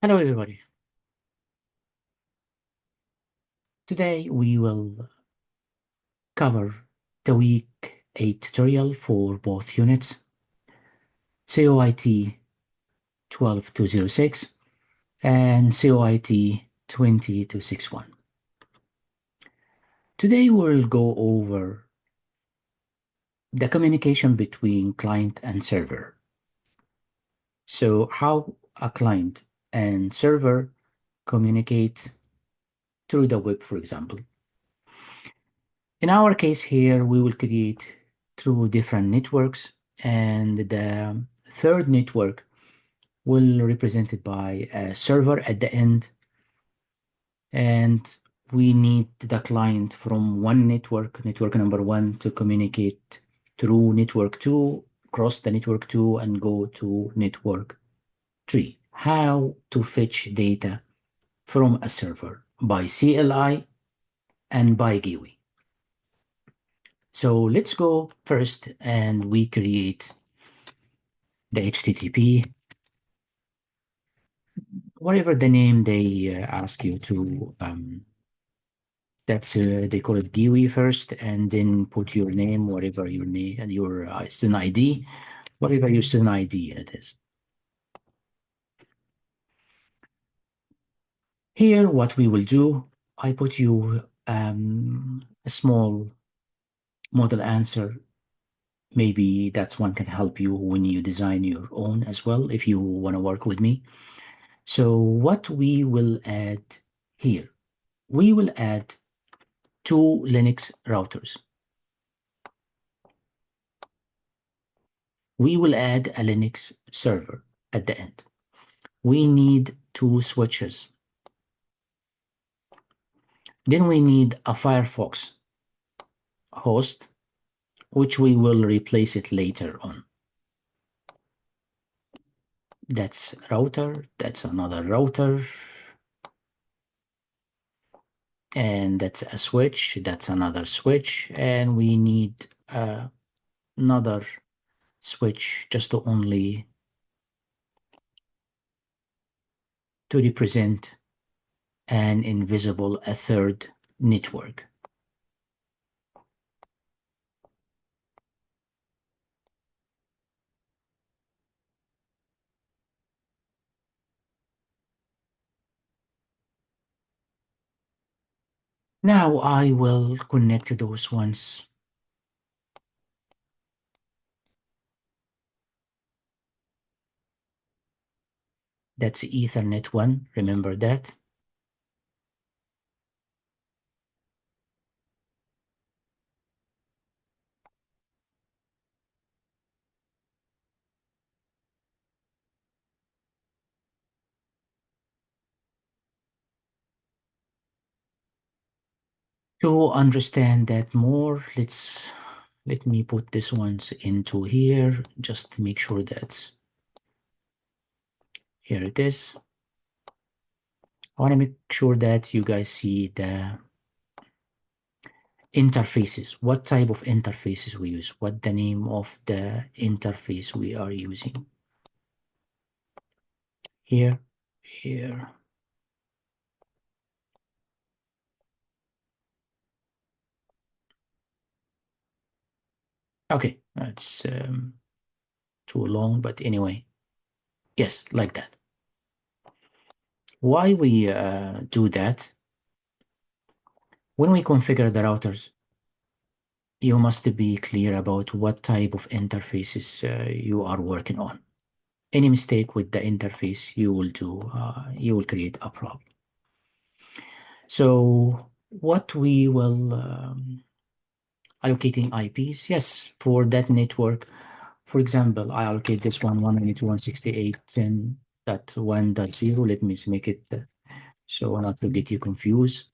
Hello, everybody. Today we will cover the week 8 tutorial for both units, COIT 12206 and COIT 20261. Today we'll go over the communication between client and server. So how a client and server communicate through the web, for example. In our case here, we will create through different networks, and the third network will represented by a server at the end, and we need the client from one network number one, to communicate through network two, cross the network two, and go to network three. How to fetch data from a server by CLI and by GUI. So let's go first and we create the HTTP, whatever the name they ask you to. That's they call it GUI first, and then put your name, whatever your name and your student ID, whatever your student ID it is. Here, what we will do, I put you a small model answer. Maybe that's one can help you when you design your own as well, if you want to work with me. So what we will add here, we will add two Linux routers. We will add a Linux server at the end. We need two switches. Then we need a Firefox host, which we will replace it later on. That's router, that's another router, and that's a switch, that's another switch, and we need another switch just to only to represent an invisible, a third network. Now I will connect those ones. That's Ethernet 1, remember that. To understand that more, let me put this ones into here, just to make sure that here it is. I want to make sure that you guys see the interfaces, what type of interfaces we use, what the name of the interface we are using. Here, here. Okay, that's too long, but anyway, yes, like that. Why we do that? When we configure the routers, you must be clear about what type of interfaces you are working on. Any mistake with the interface you will do, you will create a problem. So what we will allocating IPs, yes, for that network. For example, I allocate this one 192.168.10.1.0. Let me make it so not to get you confused.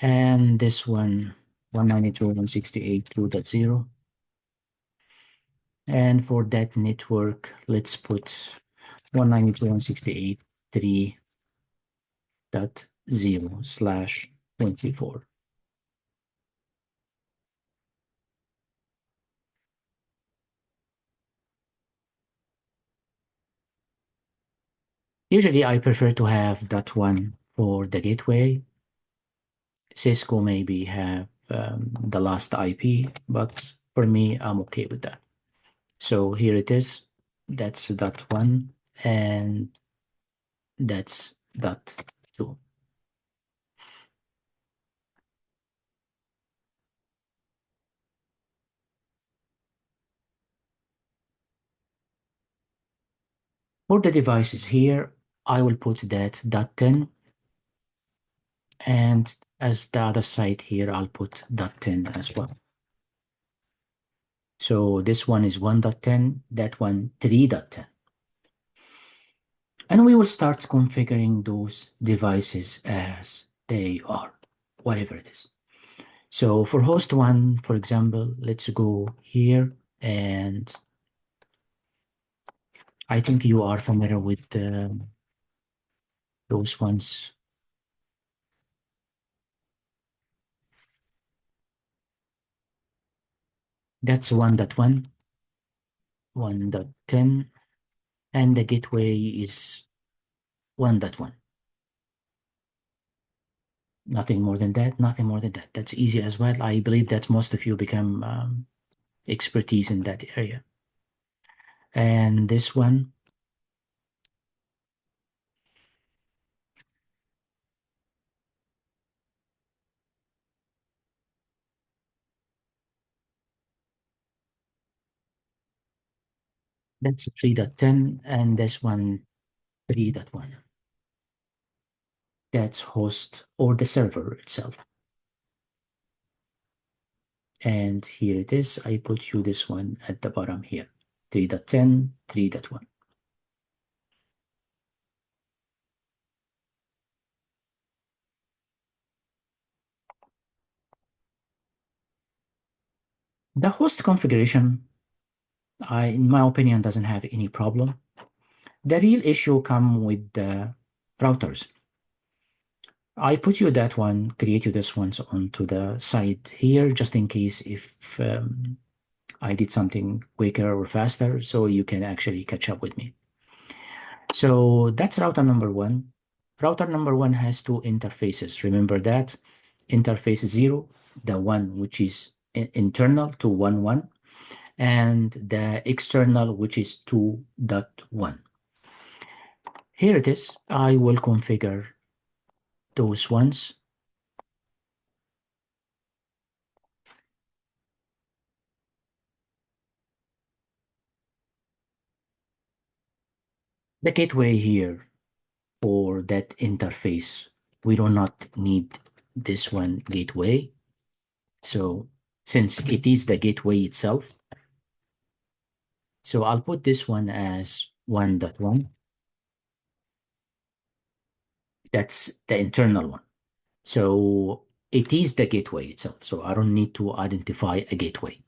And this one 192.168.2.0. And for that network, let's put 192.168.3.0/24. Usually I prefer to have that one for the gateway. Cisco maybe have the last IP, but for me, I'm okay with that. So here it is. That's that one, and that's that two. For the devices here, I will put that dot 10, and as the other side here, I'll put dot 10 as well. So this one is 1.10, that one 3.10. And we will start configuring those devices as they are, whatever it is. So for host one, for example, let's go here, and I think you are familiar with those ones. That's 1.1, 1.10, and the gateway is 1.1. Nothing more than that, nothing more than that. That's easy as well. I believe that most of you become expertise in that area. And this one, that's 3.10, and this one 3.1. That's host or the server itself. And here it is. I put you this one at the bottom here. 3.10, 3.1. The host configuration, in my opinion, doesn't have any problem. The real issue come with the routers. I put you that one, create you this one onto the side here, just in case if I did something quicker or faster, so you can actually catch up with me. So that's router number one. Router number one has two interfaces. Remember that interface 0, the one which is internal to 1.1, and the external which is 2.1. Here it is. I will configure those ones. The gateway here for that interface, we do not need this one gateway. So since it is the gateway itself, so I'll put this one as 1.1. That's the internal one. So it is the gateway itself. So I don't need to identify a gateway.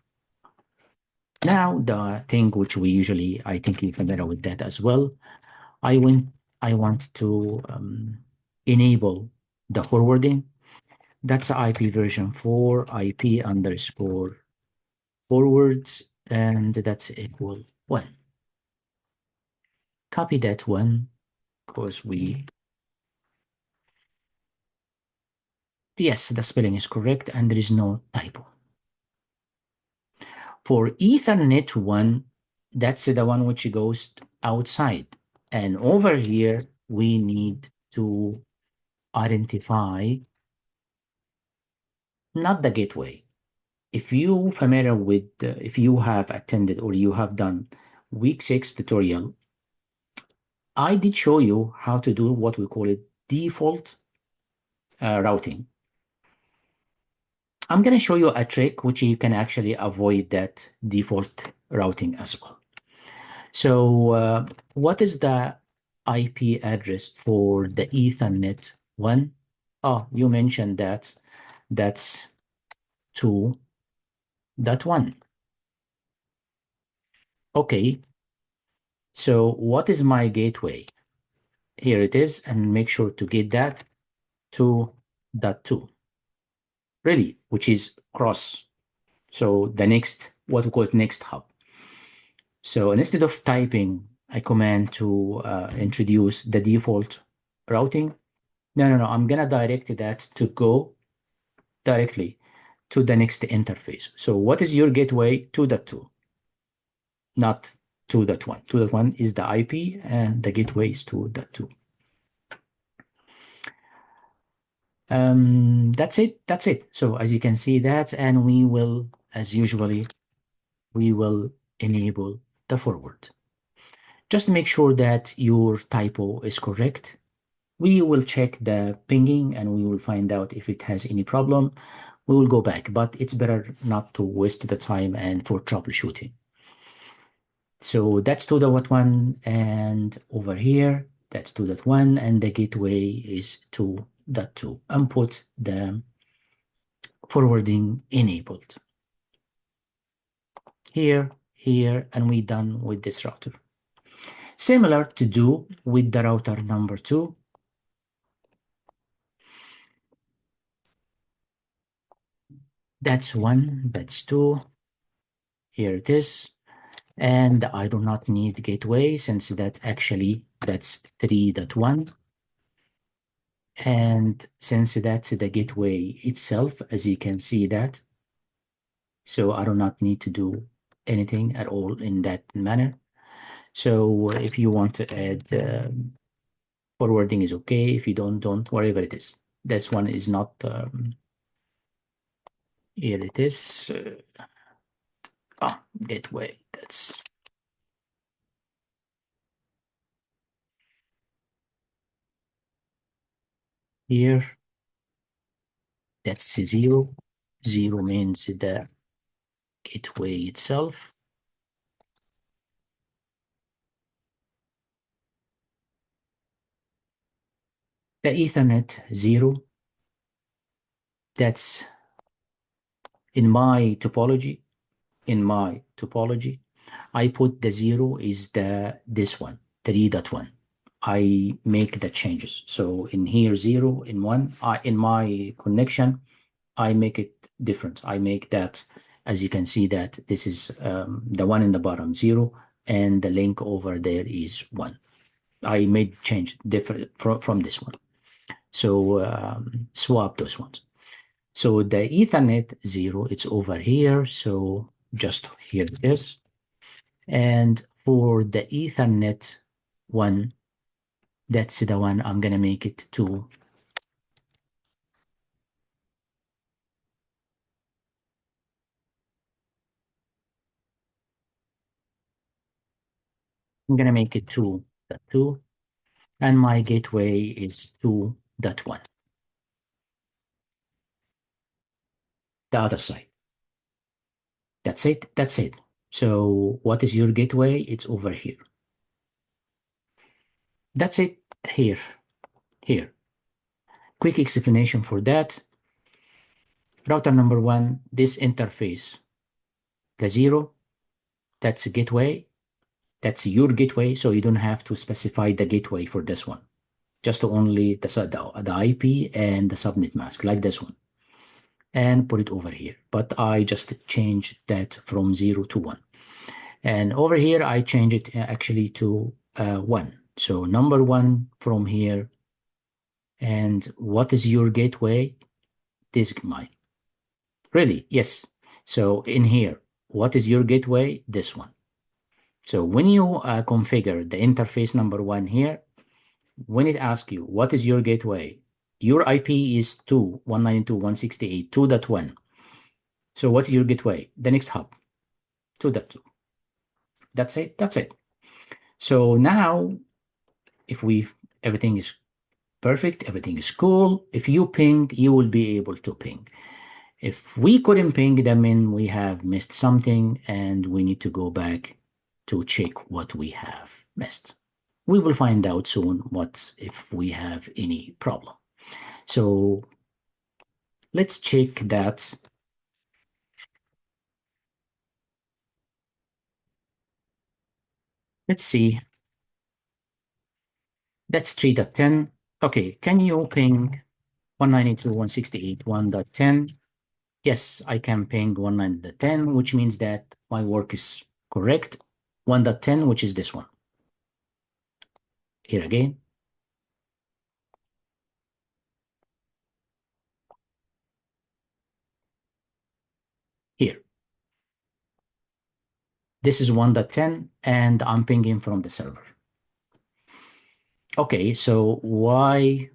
Now, the thing which we usually, I think you're familiar with that as well. I want to enable the forwarding. That's IP version 4, IP underscore forwards, and that's equal 1. Copy that one because yes, the spelling is correct and there is no typo. For Ethernet 1, that's the one which goes outside. And over here, we need to identify not the gateway. If you familiar with, if you have attended or you have done week 6 tutorial, I did show you how to do what we call it default routing. I'm going to show you a trick which you can actually avoid that default routing as well. So what is the IP address for the Ethernet one? Oh, you mentioned that that's 2.1. Okay, so what is my gateway? Here it is, and make sure to get that 2.2, really, which is cross. So the next, what we call it next hub. So instead of typing a command to introduce the default routing. No. I'm gonna direct that to go directly to the next interface. So what is your gateway? 2.2, not 2.1. 2.1 is the IP and the gateway is 2.2. That's it. So as you can see that, and we will, as usually, we will enable the forward. Just make sure that your typo is correct. We will check the pinging and we will find out if it has any problem. We will go back, but it's better not to waste the time and for troubleshooting. So that's 2.1, and over here, that's 2.1, and the gateway is 2.2. And put the forwarding enabled. Here, and we're done with this router. Similar to do with the router number 2. That's 1, that's 2. Here it is. And I do not need gateway since that's 3.1. And since that's the gateway itself, as you can see that, so I do not need to do anything at all in that manner. So if you want to add forwarding is okay. If you don't, whatever it is. This one is not, here it is. Gateway, that's here. That's 0. 0 means the gateway itself. The Ethernet 0, that's in my topology. I put the 0 is this one, 3.1. I make the changes. So in here 0, in 1, in my connection, I make it different. I make that, as you can see, that this is the one in the bottom 0, and the link over there is 1. I made change different from this one. So swap those ones. So the Ethernet 0, it's over here. So just here it is. And for the Ethernet 1, that's the one I'm going to make it 2. I'm going to make it 2.2. And my gateway is 2.1. The other side. That's it. So what is your gateway? It's over here. That's it. Here. Quick explanation for that. Router number 1, this interface, the 0, that's a gateway. That's your gateway, so you don't have to specify the gateway for this one. Just only the IP and the subnet mask, like this one. And put it over here. But I just changed that from 0 to 1. And over here, I change it actually to 1. So number 1 from here. And what is your gateway? This is mine. Really? Yes. So in here, what is your gateway? This one. So when you configure the interface number 1 here, when it asks you, what is your gateway? Your IP is 2.192.168.2.1. So what's your gateway? The next hop, 2.2. That's it. So now, if everything is perfect, everything is cool. If you ping, you will be able to ping. If we couldn't ping, that means we have missed something and we need to go back to check what we have missed. We will find out soon if we have any problem. So let's check that. Let's see. That's 3.10. Okay, can you ping 192.168.1.10? Yes, I can ping 190.10, which means that my work is correct. 1.10, which is this one. Here again, here. This is 1.10 and I'm pinging from the server. Okay, so why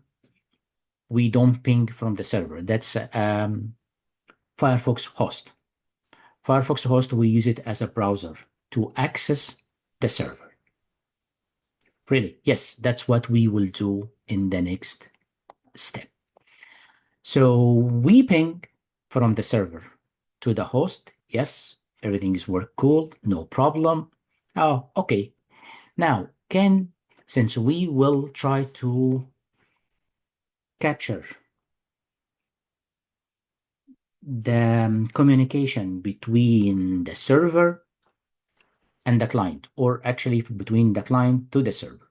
we don't ping from the server? That's Firefox host. Firefox host, we use it as a browser to access the server. Really? Yes, that's what we will do in the next step. So we ping from the server to the host. Yes, everything is work cool, no problem. Oh, okay. Now, since we will try to capture the communication between the server and the client, or actually between the client to the server,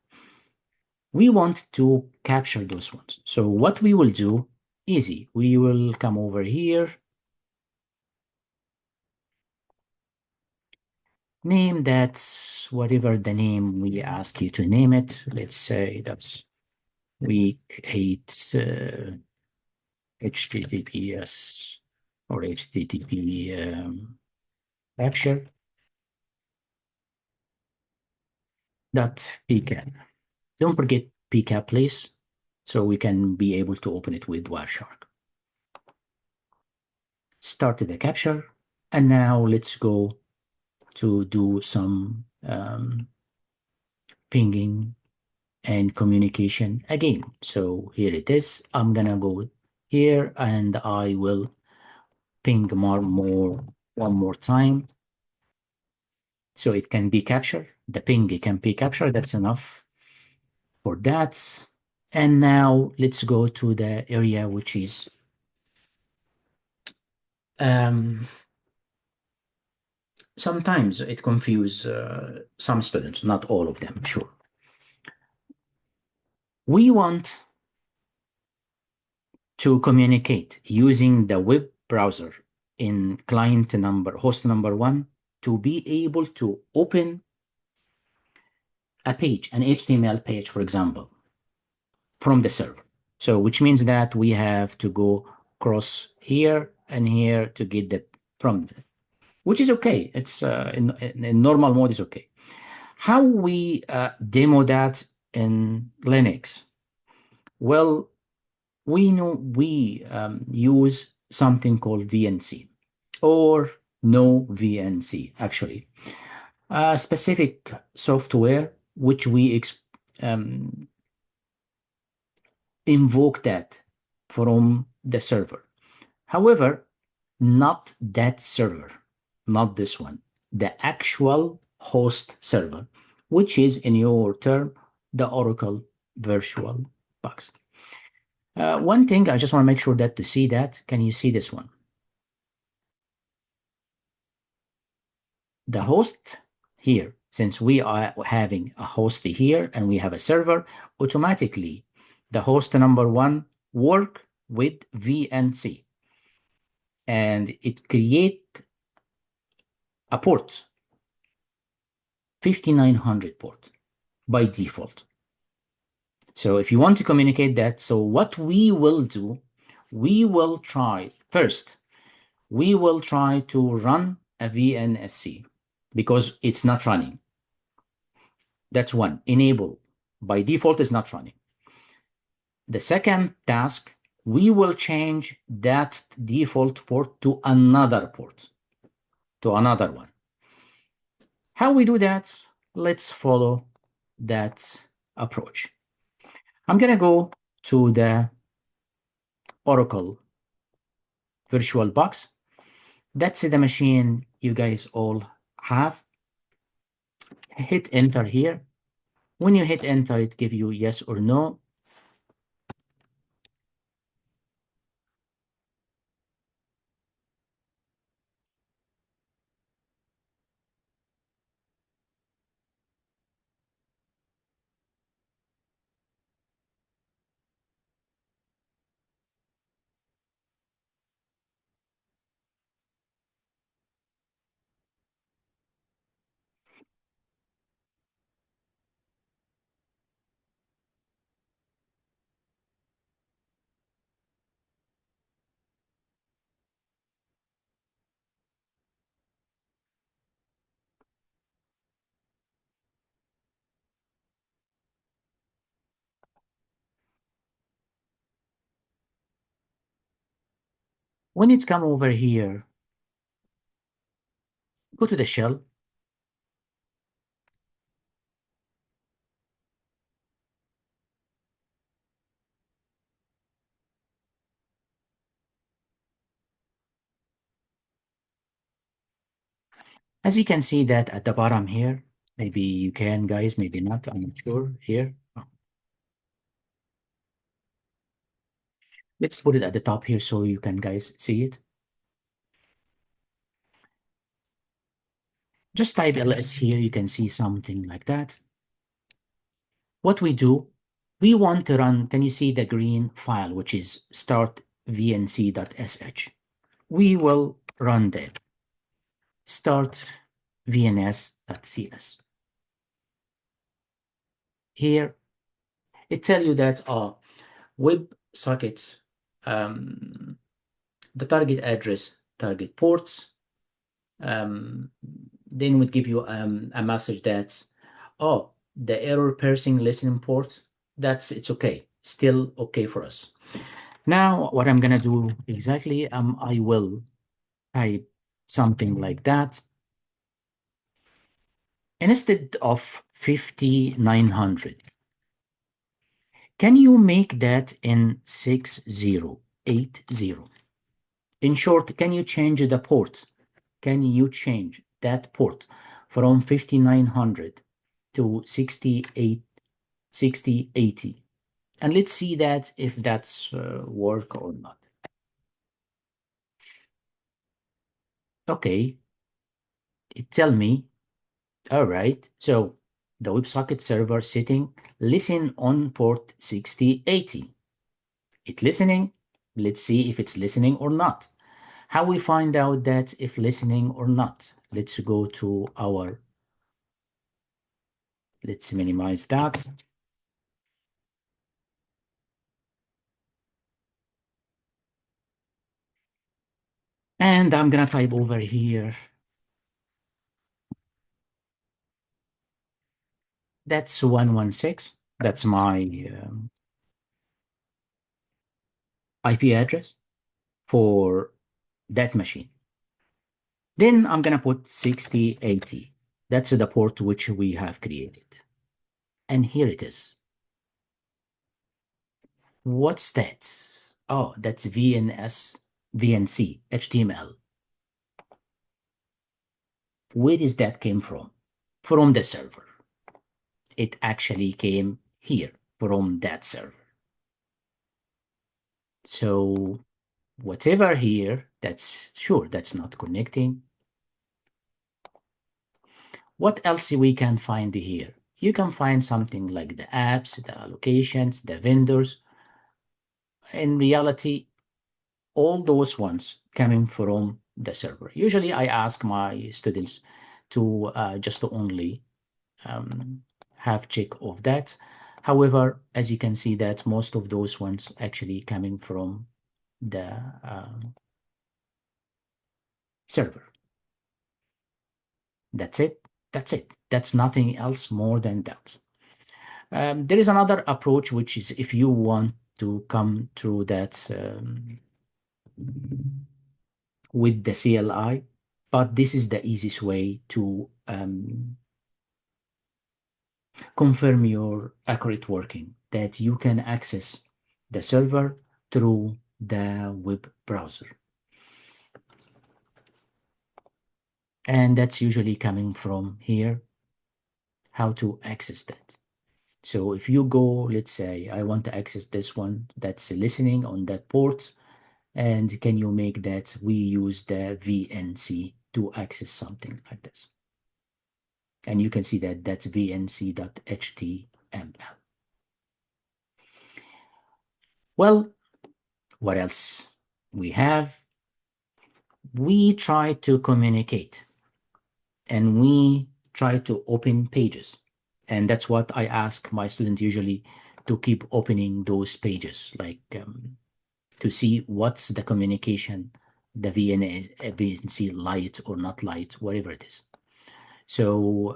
we want to capture those ones. So what we will do, easy, we will come over here, name that whatever the name we ask you to name it. Let's say that's week 8 HTTPS or HTTP capture dot pcap. Don't forget pcap, please, so we can be able to open it with Wireshark. Started the capture, and now let's go to do some pinging and communication again. So here it is. I'm gonna go here and I will ping one more time. So it can be captured. The ping can be captured. That's enough for that. And now let's go to the area which is sometimes it confuses some students, not all of them, sure. We want to communicate using the web browser in host number 1 to be able to open a page, an HTML page, for example, from the server. So which means that we have to go cross here and here to get which is okay. It's in normal mode is okay. How we demo that in Linux? Well, we know we use something called VNC or no VNC, actually. A specific software which we um, invoke that from the server. However, not that server, not this one, the actual host server, which is in your term, the Oracle Virtual Box. One thing I just want to make sure that to see that, can you see this one? The host here, since we are having a host here and we have a server, automatically the host number 1 work with VNC and it create a port, 5900 port by default. So if you want to communicate that, so what we will do, we will try first, we will try to run a VNSC because it's not running. That's one, enable. By default, is not running. The second task, we will change that default port to another port, to another one. How we do that? Let's follow that approach. I'm going to go to the Oracle VirtualBox. That's the machine you guys all have. Hit enter here. When you hit enter, it gives you yes or no. When it's come over here, go to the shell. As you can see that at the bottom here, maybe you can, guys, maybe not, I'm not sure here. Let's put it at the top here so you can, guys, see it. Just type ls here, you can see something like that. What we do, we want to run, can you see the green file, which is startvnc.sh? We will run that, startvns.cs. Here, it tell you that web sockets, the target address, target ports, then would give you a message that, oh, the error parsing listening port, it's okay, still okay for us. Now, what I'm gonna do exactly, I will type something like that. Instead of 5900, can you make that in 6080? In short, can you change the port? Can you change that port from 5900 to 6080? And let's see that if that's work or not. Okay, it tell me, all right, so the WebSocket server setting, listen on port 6080. It listening, let's see if it's listening or not. How we find out that if listening or not? Let's go to our, let's minimize that. And I'm gonna type over here. That's 116. That's my IP address for that machine. Then I'm gonna put 6080. That's the port which we have created. And here it is. What's that? Oh, that's VNC, HTML. Where does that came from? From the server. It actually came here from that server. So whatever here, that's sure, that's not connecting. What else we can find here? You can find something like the apps, the allocations, the vendors. In reality, all those ones coming from the server. Usually I ask my students to just to only have check of that. However, as you can see that most of those ones actually coming from the server. That's it. That's it. That's nothing else more than that. There is another approach, which is if you want to come through that with the CLI, but this is the easiest way to confirm your accurate working, that you can access the server through the web browser. And that's usually coming from here, how to access that. So if you go, let's say, I want to access this one that's listening on that port, and can you make that we use the VNC to access something like this? And you can see that that's vnc.html. Well, what else we have? We try to communicate and we try to open pages. And that's what I ask my student usually, to keep opening those pages, like to see what's the communication, the VNC light or not light, whatever it is. So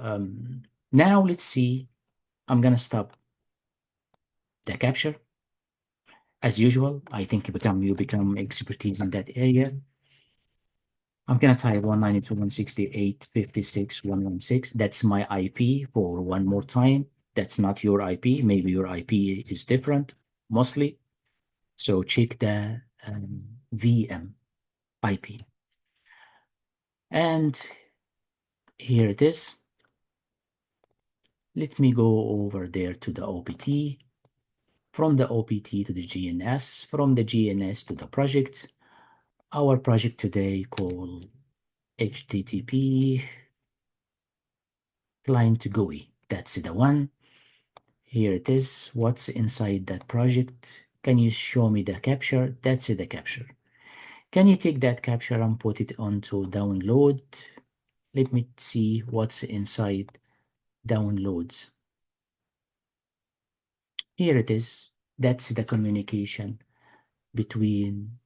now let's see, I'm gonna stop the capture. As usual, I think you become expertise in that area. I'm gonna type 192.168.56.116. That's my IP for one more time. That's not your IP. Maybe your IP is different, mostly. So check the VM IP. And here it is. Let me go over there to the OPT, from the OPT to the GNS, from the GNS to the project. Our project today called HTTP client GUI. That's the one. Here it is. What's inside that project? Can you show me the capture? That's the capture. Can you take that capture and put it onto download? Let me see what's inside downloads. Here it is. That's the communication between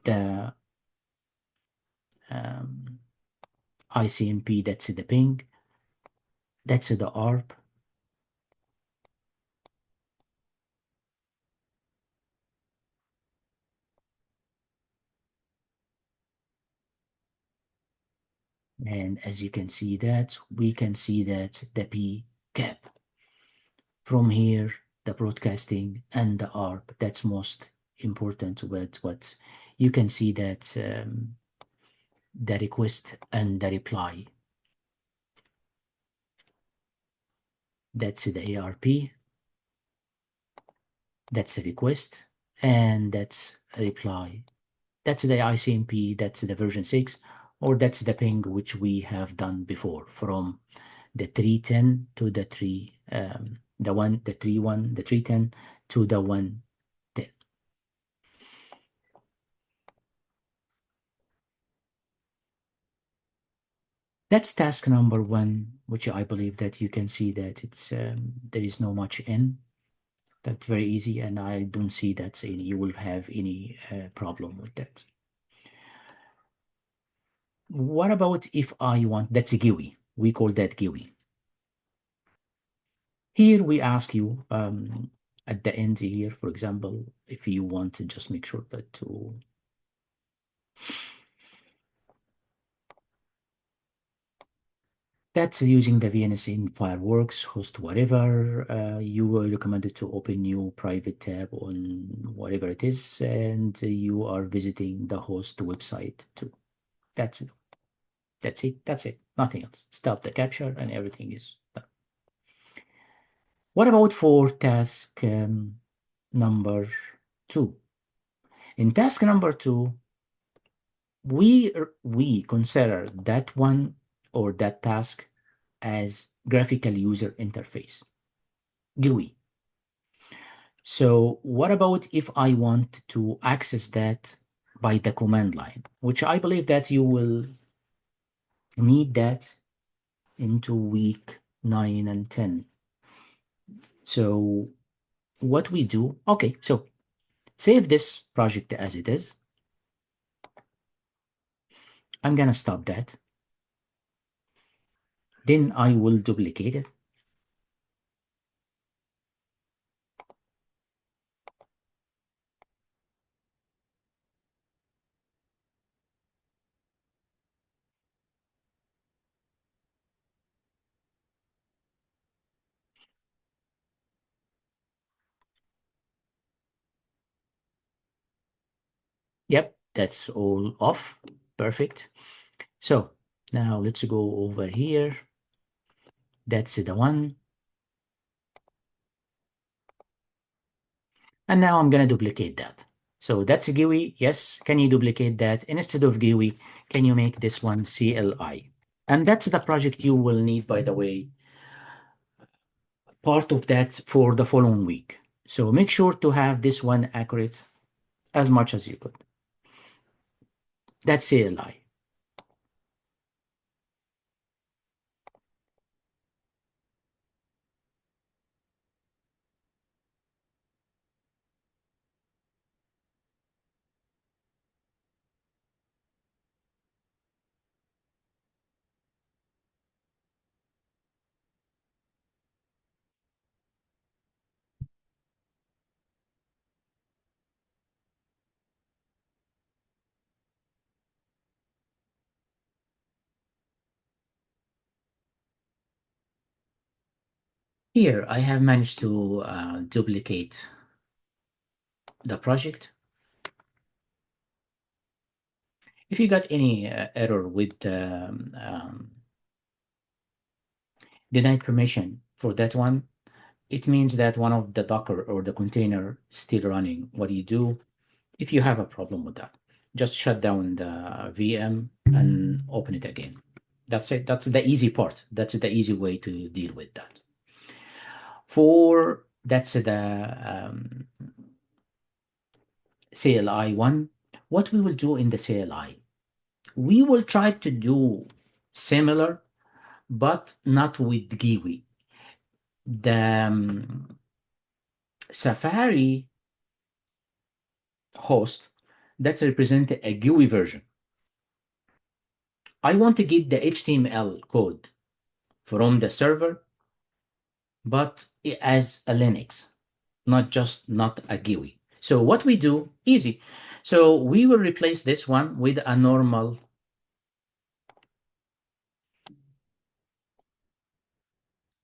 the um, ICMP, that's the ping, that's the ARP, and as you can see that, we can see that the P cap. From here, the broadcasting and the ARP, that's most important with what you can see that the request and the reply. That's the ARP, that's the request, and that's a reply. That's the ICMP, that's the version 6, or that's the ping which we have done before from the 310 to the 310 to the 110. That's task number 1, which I believe that you can see that it's there is no much in. That's very easy, and I don't see that you will have any problem with that. What about if I want, that's a GUI. We call that GUI. Here we ask you at the end here, for example, if you want to just make sure that that's using the VNS in Fireworks, host whatever, you will recommended to open new private tab on whatever it is, and you are visiting the host website too. That's it. That's it. That's it. Nothing else. Stop the capture and everything is done. What about for task number 2? In task number 2, we consider that one or that task as graphical user interface, GUI. So what about if I want to access that by the command line, which I believe that you will need that into week 9 and 10. So what we do, okay, so save this project as it is. I'm gonna stop that. Then I will duplicate it. Yep, that's all off. Perfect. So now let's go over here. That's the one. And now I'm going to duplicate that. So that's a GUI. Yes. Can you duplicate that? Instead of GUI, can you make this one CLI? And that's the project you will need, by the way, part of that for the following week. So make sure to have this one accurate as much as you could. That's CLI. Here, I have managed to duplicate the project. If you got any error with denied permission for that one, it means that one of the Docker or the container is still running. What do you do if you have a problem with that? Just shut down the VM and open it again. That's it. That's the easy part. That's the easy way to deal with that. For that's the CLI one. What we will do in the CLI, we will try to do similar, but not with GUI. The Safari host that represent a GUI version. I want to get the HTML code from the server, but as a Linux, not a GUI. So what we do, easy. So we will replace this one with a normal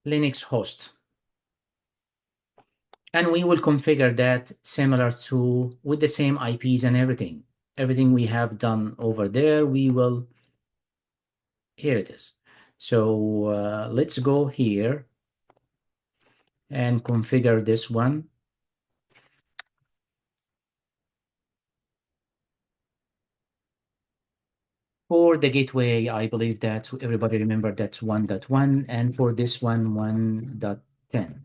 Linux host. And we will configure that similar to with the same IPs and everything. Everything we have done over there, we will, here it is. So let's go here and configure this one. For the gateway, I believe that everybody remember that's 1.1, and for this one, 1.10.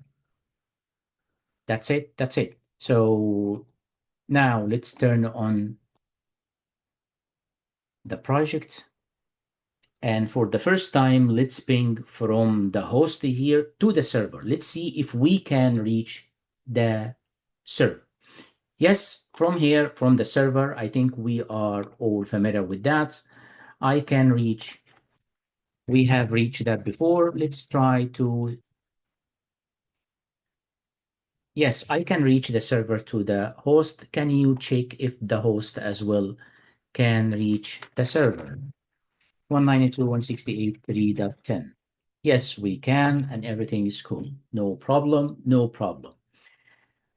That's it. That's it. So now let's turn on the project. And for the first time, let's ping from the host here to the server. Let's see if we can reach the server. Yes, from here, from the server, I think we are all familiar with that. I can reach, we have reached that before. Let's try to, yes, I can reach the server to the host. Can you check if the host as well can reach the server? 192.168.3.10. Yes, we can, and everything is cool. No problem, no problem.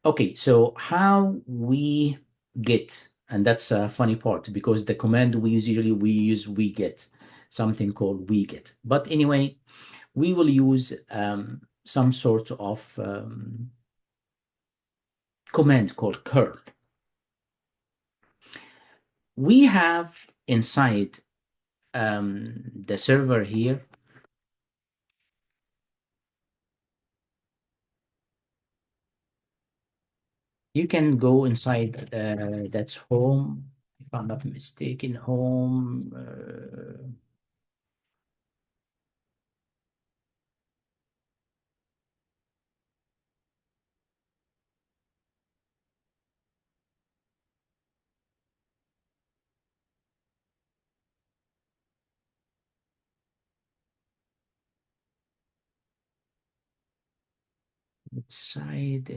Okay, so how we get, and that's a funny part because the command we use usually we use we get, something called we get. But anyway, we will use some sort of command called curl. We have inside the server here, you can go inside that's home, if I'm not mistaken, home. Inside.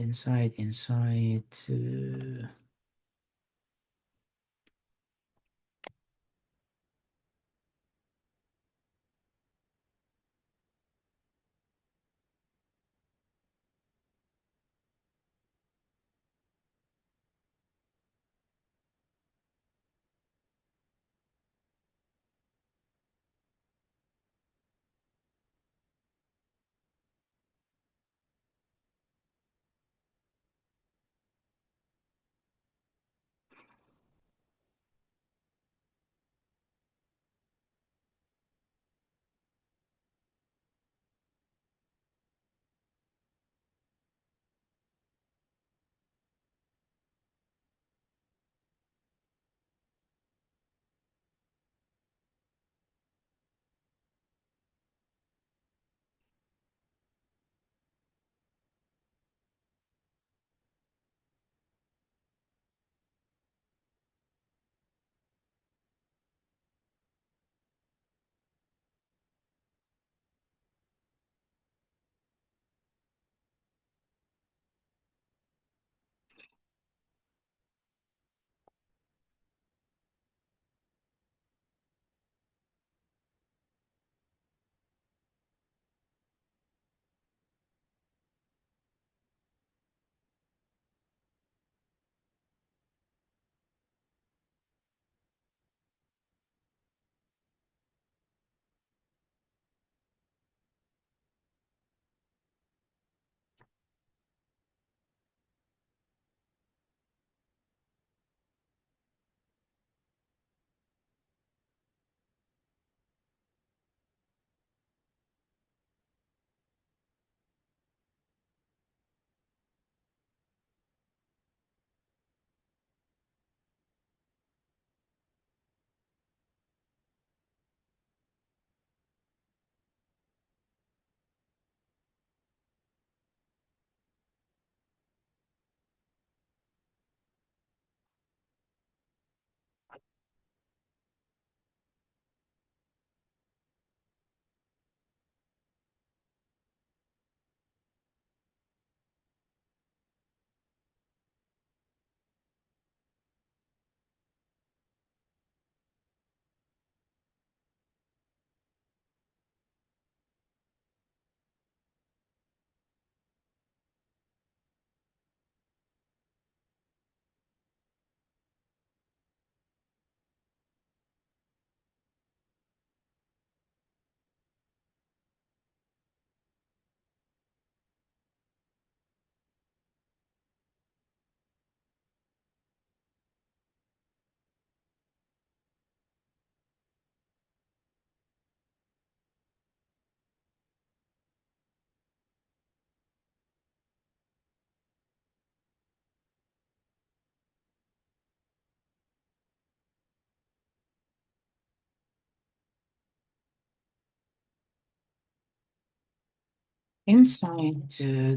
Inside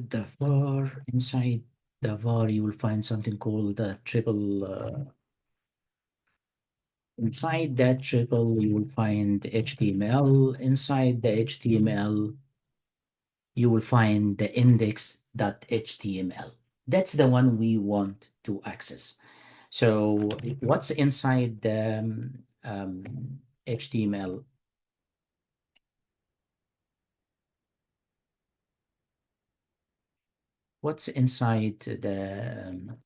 the var, you will find something called the triple. Inside that triple, you will find HTML. Inside the HTML, you will find the index.html. That's the one we want to access. So what's inside the HTML? What's inside the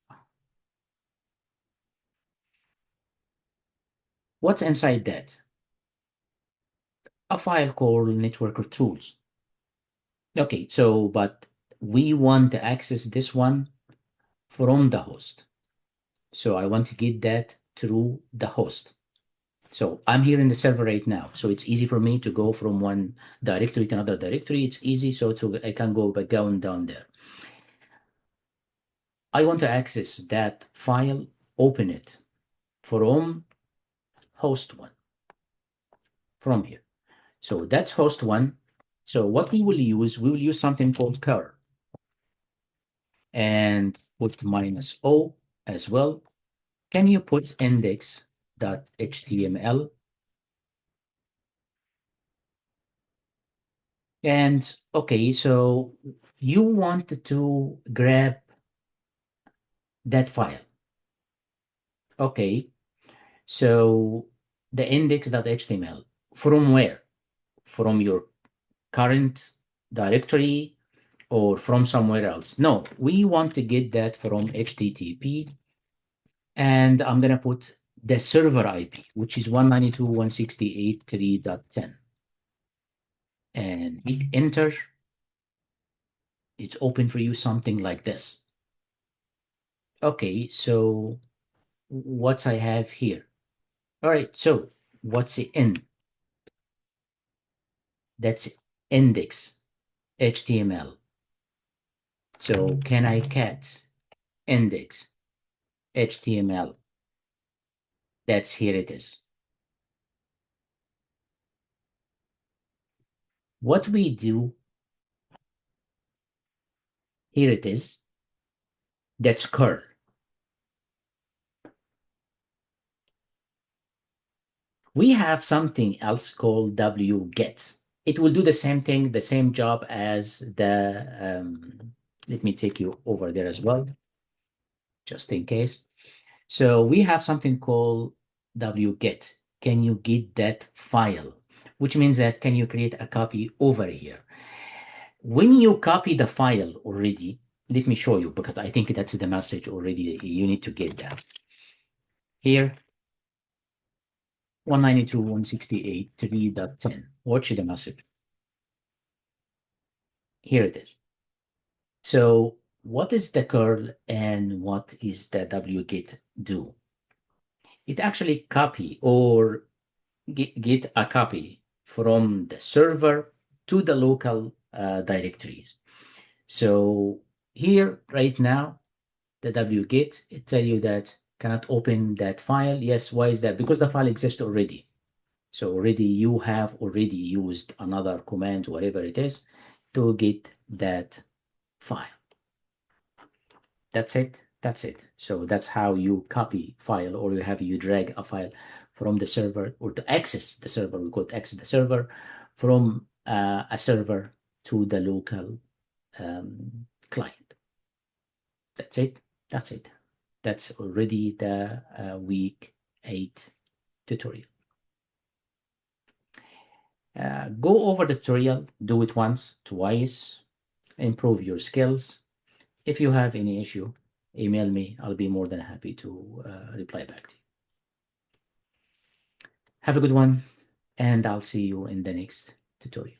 what's inside that? A file called networker tools. Okay, so but we want to access this one from the host. So I want to get that through the host. So I'm here in the server right now. So it's easy for me to go from one directory to another directory. It's easy. So I can go back down there. I want to access that file, open it from host one, from here. So that's host one. So what we will use something called cur and put -o as well. Can you put index.html? And okay, so you want to grab that file. Okay, so the index.html from where? From your current directory or from somewhere else? No, we want to get that from HTTP, and I'm going to put the server IP, which is 192.168.3.10, and hit enter. It's open for you something like this. Okay, so what I have here? All right, so what's the in? That's index HTML. So can I cat index HTML? That's here it is. What we do, here it is. That's curl. We have something else called wget. It will do the same thing, the same job as the, let me take you over there as well, just in case. So we have something called wget. Can you get that file? Which means that can you create a copy over here? When you copy the file already, let me show you because I think that's the message already. You need to get that. Here, 192.168.3.10. Watch the message. Here it is. So what is the curl and what is the wget do? It actually copy or get a copy from the server to the local directories. So here right now, the wget, it tell you that cannot open that file. Yes, why is that? Because the file exists already. So already you have already used another command, whatever it is, to get that file. That's it. That's it. So that's how you copy file, or you drag a file from the server, or to access the server. We could access the server from a server to the local client. That's it. That's it. That's already the week 8 tutorial. Go over the tutorial, do it once, twice, improve your skills. If you have any issue, email me. I'll be more than happy to reply back to you. Have a good one, and I'll see you in the next tutorial.